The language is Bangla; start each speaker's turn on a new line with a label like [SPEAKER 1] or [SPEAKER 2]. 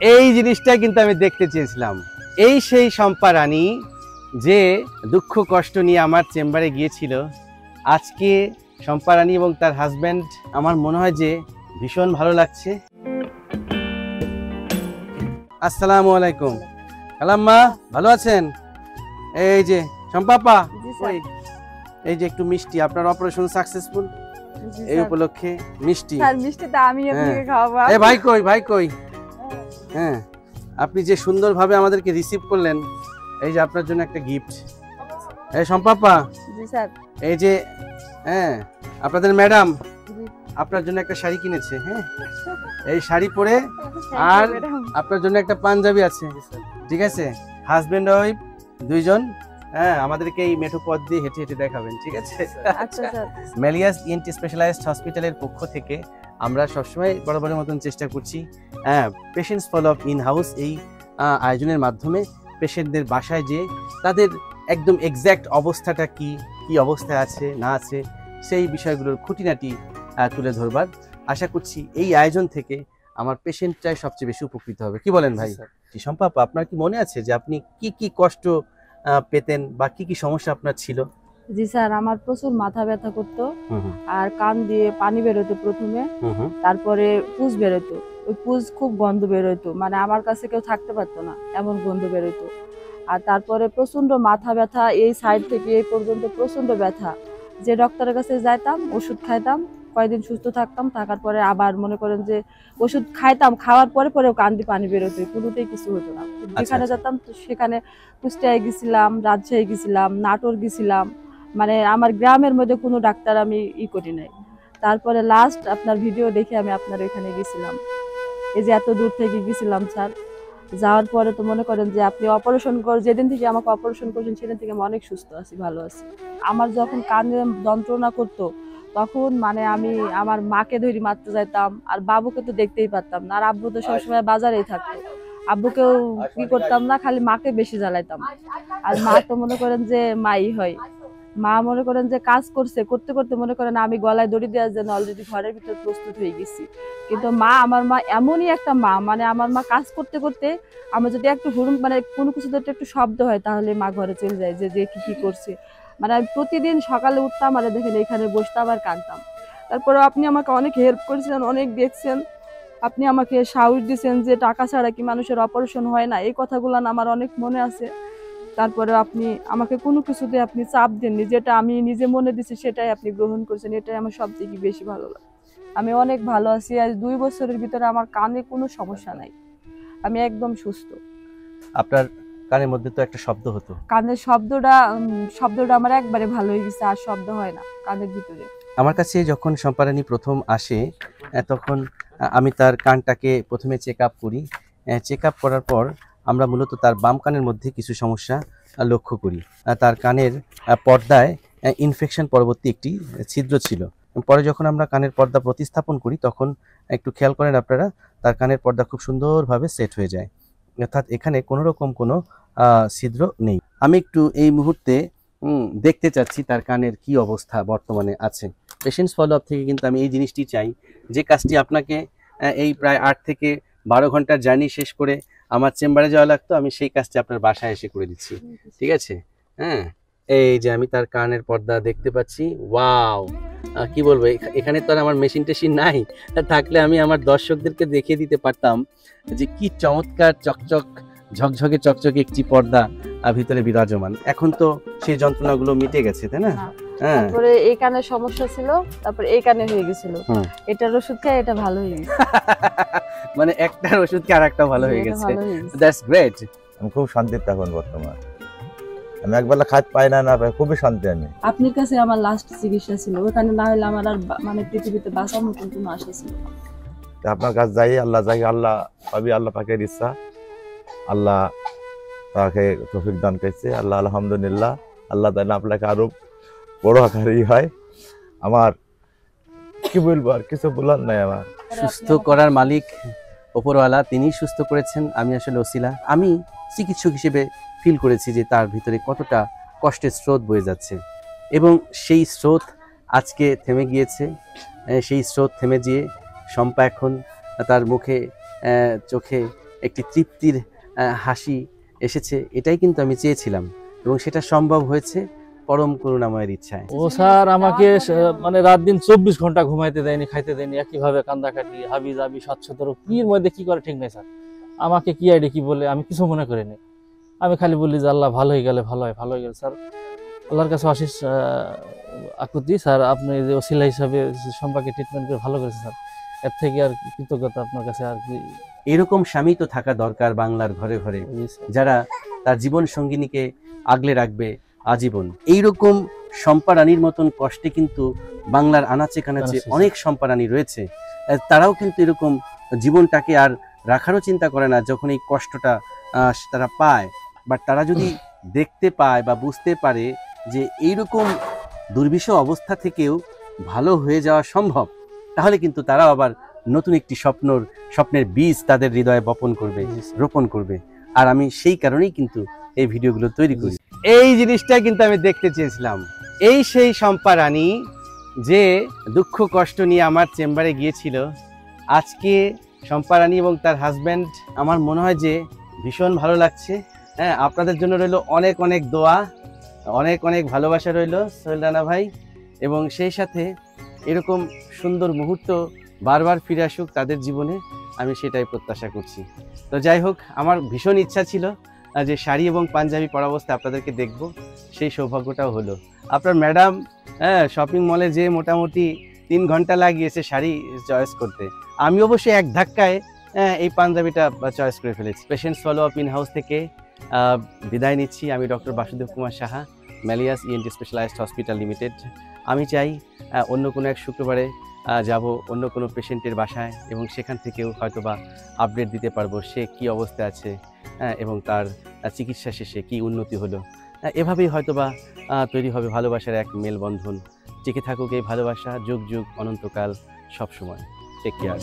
[SPEAKER 1] এই জিনিসটা কিন্তু আমি দেখতে চেয়েছিলাম। এই সেই শম্পা রানী যে দুঃখ কষ্ট নিয়ে আমার চেম্বারে গিয়েছিল। আজকে শম্পা রানী এবং তার হাজব্যান্ড আমার মনে হয় যে ভীষণ ভালো লাগছে। আসসালামু আলাইকুম। কালাম্মা, ভালো আছেন? এই যে শম্পাপা, এই যে একটু মিষ্টি, আপনার অপারেশন সাকসেসফুল, এই উপলক্ষে মিষ্টি।
[SPEAKER 2] স্যার মিষ্টিটা আমি আপনাকে খাওয়াবো।
[SPEAKER 1] এই ভাই কই, ভাই কই? হ্যাঁ, আপনি যে সুন্দরভাবে আমাদেরকে রিসিভ করলেন, এই যে আপনার জন্য একটা গিফট। এই শম্পাপা,
[SPEAKER 2] জি স্যার।
[SPEAKER 1] এই যে হ্যাঁ আপনাদের ম্যাডাম আপনার জন্য একটা শাড়ি কিনেছে। হ্যাঁ, এই শাড়ি পরে আর আপনার জন্য একটা পাঞ্জাবি আছে। ঠিক আছে, হাজবেন্ড ওয়াইফ দুইজন। হ্যাঁ, আমাদেরকে এই মেঠো পথ দিয়ে হেঁটে হেঁটে দেখাবেন। ঠিক আছে?
[SPEAKER 2] আচ্ছা স্যার।
[SPEAKER 1] মেলিয়াস ইএনটি স্পেশালাইজড হসপিটালের পক্ষ থেকে আমরা সবসময় বরাবরের মতন চেষ্টা করছি patients follow up in house এই আয়োজনের মাধ্যমে পেশেন্টদের বাসায় যেয়ে তাদের একদম এক্স্যাক্ট অবস্থাটা কি অবস্থায় আছে না আছে সেই বিষয়গুলোর খুঁটিনাটি তুলে ধরবার আশা করছি। এই আয়োজন থেকে আমার পেশেন্টটাই সবচেয়ে বেশি উপকৃত হবে। কি বলেন ভাই? শম্পাপা, আপনার কি মনে আছে যে আপনি কি কষ্ট পেতেন বা কি সমস্যা আপনার ছিল?
[SPEAKER 2] জি স্যার, আমার প্রচুর মাথা ব্যথা করতো আর কান দিয়ে পানি বেরোতো প্রথমে, তারপরে পুজ বেরোতো। ওই পুজ খুব গন্ধ বেরোতো, মানে আমার কাছে কেউ থাকতে পারতো না, এমন গন্ধ বেরোতো। আর তারপরে প্রচন্ড মাথা ব্যথা, এই সাইড থেকে এই পর্যন্ত প্রচন্ড ব্যথা। যে ডক্টরের কাছে যাইতাম, ওষুধ খাইতাম, কয়েকদিন সুস্থ থাকতাম, থাকার পরে আবার মনে করেন যে ওষুধ খাইতাম, খাওয়ার পরেও কান দিয়ে পানি বেরোতো, কোনোটাই কিছু হতো না। যেখানে যেতাম তো সেখানে কুষ্টিয়ায় গেছিলাম, রাজশাহী গেছিলাম, নাটোর গেছিলাম, মানে আমার গ্রামের মধ্যে কোনো ডাক্তার আমি করি নাই। তারপরে লাস্ট আপনার ভিডিও দেখে আমি আপনার ওইখানে গেছিলাম। এই যে এত দূর থেকে গেছিলাম স্যার, যাওয়ার পরে তো মনে করেন যে আপনি অপারেশন যেদিন থেকে আমাকে অপারেশন করছেন সেদিন থেকে আমি অনেক সুস্থ আছি, ভালো আছি। আমার যখন কানে যন্ত্রণা করতো তখন মানে আমি আমার মাকে ধরে মারতে যাইতাম, আর বাবুকে তো দেখতেই পারতাম না, আর আব্বু তো সবসময় বাজারেই থাকতো, আব্বুকেও কি করতাম না, খালি মাকে বেশি জ্বালাইতাম। আর মা তো মনে করেন যে মাই হয়, মা মনে করেন যে কাজ করতে করতে মনে করেন আমি গলায় দড়ি দেওয়ার জন্য অলরেডি ঘরের ভিতর প্রস্তুত হয়ে গেছি। কিন্তু আমার মা এমনই একটা মা, মানে আমার মা কাজ করতে করতে আমার যদি একটু মানে কোনো কিছু একটু শব্দ হয় তাহলে মা ঘরে চলে যায় যে কি করছে। মানে আমি প্রতিদিন সকালে উঠতাম আর দেখেন এখানে বসতাম আর কাঁদতাম। তারপরে আপনি আমাকে অনেক হেল্প করেছেন, অনেক দেখছেন, আপনি আমাকে সাহস দিয়েছেন যে টাকা ছাড়া কি মানুষের অপারেশন হয় না, এই কথাগুলো আমার অনেক মনে আছে। তারপরে আপনি আমাকে কোনো কিছুতে আপনি চাপ দেননি, যেটা আমি নিজে মনে দিছি সেটাই আপনি গ্রহণ করেছেন, এটাই আমার সব থেকে বেশি ভালো লাগে। আমি অনেক ভালো আছি, আজ 2 বছরের ভিতরে আমার কানে কোনো সমস্যা নাই, আমি একদম সুস্থ।
[SPEAKER 1] আপনার কানের মধ্যে তো একটা শব্দ হতো,
[SPEAKER 2] কানের শব্দটা আমার একবারে ভালো হয়ে গেছে, আর শব্দ হয় না কানের ভিতরে।
[SPEAKER 1] আমার কাছে যখন শম্পা রানী প্রথম আসে তখন আমি তার কানটাকে প্রথমে চেক আপ করি। চেক আপ করার পর আমরা মূলত তার বাম কানের মধ্যে কিছু সমস্যা লক্ষ্য করি। তার কানের পর্দায় ইনফেকশন পরবর্তী একটি ছিদ্র ছিল। পরে যখন আমরা কানের পর্দা প্রতিস্থাপন করি তখন একটু খেয়াল করেন আপনারা, তার কানের পর্দা খুব সুন্দরভাবে সেট হয়ে যায়, অর্থাৎ এখানে কোনো রকম কোনো ছিদ্র নেই। আমি একটু এই মুহূর্তে দেখতে চাচ্ছি তার কানের কি অবস্থা বর্তমানে আছে। পেশেন্টস ফলো আপ থেকে কিন্তু আমি এই জিনিসটি চাই, যে কাজটি আপনাকে এই প্রায় 8 থেকে 12 ঘন্টার জার্নি শেষ করে আমার চেম্বারে যাওয়া লাগতো, আমি সেই কাজটি আপনার বাসায় এসে করে দিচ্ছি। ঠিক আছে? হ্যাঁ, এই যে আমি তার কানের পর্দা দেখতে পাচ্ছি। ওয়াও, কি বলবো, এখানে তো আর আমার মেশিন টেশিন নাই, থাকলে আমি আমার দর্শকদেরকে দেখিয়ে দিতে পারতাম যে কি চমৎকার চকচক ঝকঝকে চকচকে একটি পর্দা ভিতরে বিরাজমান। এখন তো সেই যন্ত্রণাগুলো মিটে গেছে, তাই না? হ্যাঁ,
[SPEAKER 2] তারপরে এই কানের সমস্যা ছিল, তারপরে এই কানে হয়ে গেছিল, এটার ওষুধ খেয়ে এটা ভালো হয়ে গেছে।
[SPEAKER 1] মানে একটার ওষুধ খেয়ে আরেকটা ভালো হয়ে গেছে। That's great.
[SPEAKER 3] আমি খুব শান্তিতে এখন বর্তমান, আমি একবেলা খাত পাই না পাই, খুবই শান্তি আমি।
[SPEAKER 2] আপনার কাছে আমার লাস্ট চিকিৎসা ছিল, ওখানে না হলে আমার আর মানে পৃথিবীতে বাঁচার মতন কোনো আশা ছিল না।
[SPEAKER 3] আপনার কাছে যাই, আল্লাহ পাবি, আল্লাহ পাকের ইচ্ছা, আল্লাহ তাকে তৌফিক দান করেছে। আল্লাহ আলহামদুলিল্লাহ, আল্লাহ তাআলা আপনাকে আরো বড় আকারই হয়। আমার কি বলবো, আর কিছু বলার নাই। আমার
[SPEAKER 1] সুস্থ করার মালিক উপরওয়ালা, তিনিই সুস্থ করেছেন, আমি আসলে ওসিলা। আমি চিকিৎসক হিসেবে ফিল করেছি যে তার ভিতরে কতটা কষ্টের স্রোত বয়ে যাচ্ছে, এবং সেই স্রোত আজকে থেমে গিয়েছে। সেই স্রোত থেমে গিয়ে শম্পা এখন তার মুখে চোখে একটি তৃপ্তির হাসি এসেছে, এটাই কিন্তু আমি চেয়েছিলাম এবং সেটা সম্ভব হয়েছে পরম করুণাময়ের ইচ্ছায়।
[SPEAKER 4] ও স্যার আমাকে মানে রাত দিন 24 ঘন্টা ঘুমাইতে দেয়নি, খাইতে দেয়নি, একইভাবে কান্দাকাটি হাবি জাবি 700 কি মধ্যে কি করে ঠিক নাই স্যার। আমাকে কি আইডি কি বলে আমি কিছু মনে করিনি, আমি খালি বললি যে আল্লাহ ভালো হয়ে গেলে ভালো হয়, ভালো হয়ে গেলে স্যার আল্লাহর কাছে অশেষ আকুতি স্যার, আপনি যে ওসিলা হিসাবে সম্পর্কে ট্রিটমেন্ট করে ভালো করেছেন স্যার, এর থেকে আর কৃতজ্ঞতা আপনার কাছে আর কি।
[SPEAKER 1] এরকম স্বামী তো থাকা দরকার বাংলার ঘরে ঘরে, যারা তার জীবন সঙ্গিনীকে আগলে রাখবে আজীবন। এইরকম শম্পা রানীর মতন কষ্টে কিন্তু বাংলার আনাচে কানাচে অনেক শম্পা রানী রয়েছে, তারাও কিন্তু এরকম জীবনটাকে আর রাখারও চিন্তা করে না যখন এই কষ্টটা তারা পায়। বাট তারা যদি দেখতে পায় বা বুঝতে পারে যে এইরকম দুর্বিষহ অবস্থা থেকেও ভালো হয়ে যাওয়া সম্ভব, তাহলে কিন্তু তারাও আবার নতুন একটি স্বপ্নের বীজ তাদের হৃদয়ে বপন করবে, রোপণ করবে। আর আমি সেই কারণেই কিন্তু এই ভিডিওগুলো তৈরি করি। এই জিনিসটা কিন্তু আমি দেখতে চেয়েছিলাম, এই সেই শম্পা রানী যে দুঃখ কষ্ট নিয়ে আমার চেম্বারে গিয়েছিল। আজকে শম্পা রানী এবং তার হাজব্যান্ড, আমার মনে হয় যে ভীষণ ভালো লাগছে। হ্যাঁ, আপনাদের জন্য রইল অনেক অনেক দোয়া, অনেক অনেক ভালোবাসা রইল সোহেল রানা ভাই, এবং সেই সাথে এরকম সুন্দর মুহূর্ত বারবার ফিরে আসুক তাদের জীবনে, আমি সেটাই প্রত্যাশা করছি। তো যাই হোক, আমার ভীষণ ইচ্ছা ছিল যে শাড়ি এবং পাঞ্জাবি পরা অবস্থায় আপনাদেরকে দেখব, সেই সৌভাগ্যটাও হলো। আপনার ম্যাডাম শপিং মলে যে মোটামুটি 3 ঘন্টা লাগিয়েছে শাড়ি চয়েস করতে, আমি অবশ্যই এক ধাক্কায় এই পাঞ্জাবিটা চয়েস করে ফেলেছি। Patients follow up in house থেকে বিদায় নিচ্ছি। আমি ডক্টর বাসুদেব কুমার সাহা, ম্যালিয়াস ইএনটি স্পেশালাইজড হসপিটাল লিমিটেড। আমি চাই অন্য কোনো এক শুক্রবারে যাব অন্য কোনো পেশেন্টের বাসায়, এবং সেখান থেকেও হয়তোবা আপডেট দিতে পারবো সে কি অবস্থায় আছে এবং তার চিকিৎসা শেষে কি উন্নতি হলো। এভাবেই হয়তোবা তৈরি হবে ভালোবাসার এক মেলবন্ধন। টিকে থাকুক এই ভালোবাসা যুগ যুগ অনন্তকাল সবসময়। Take care.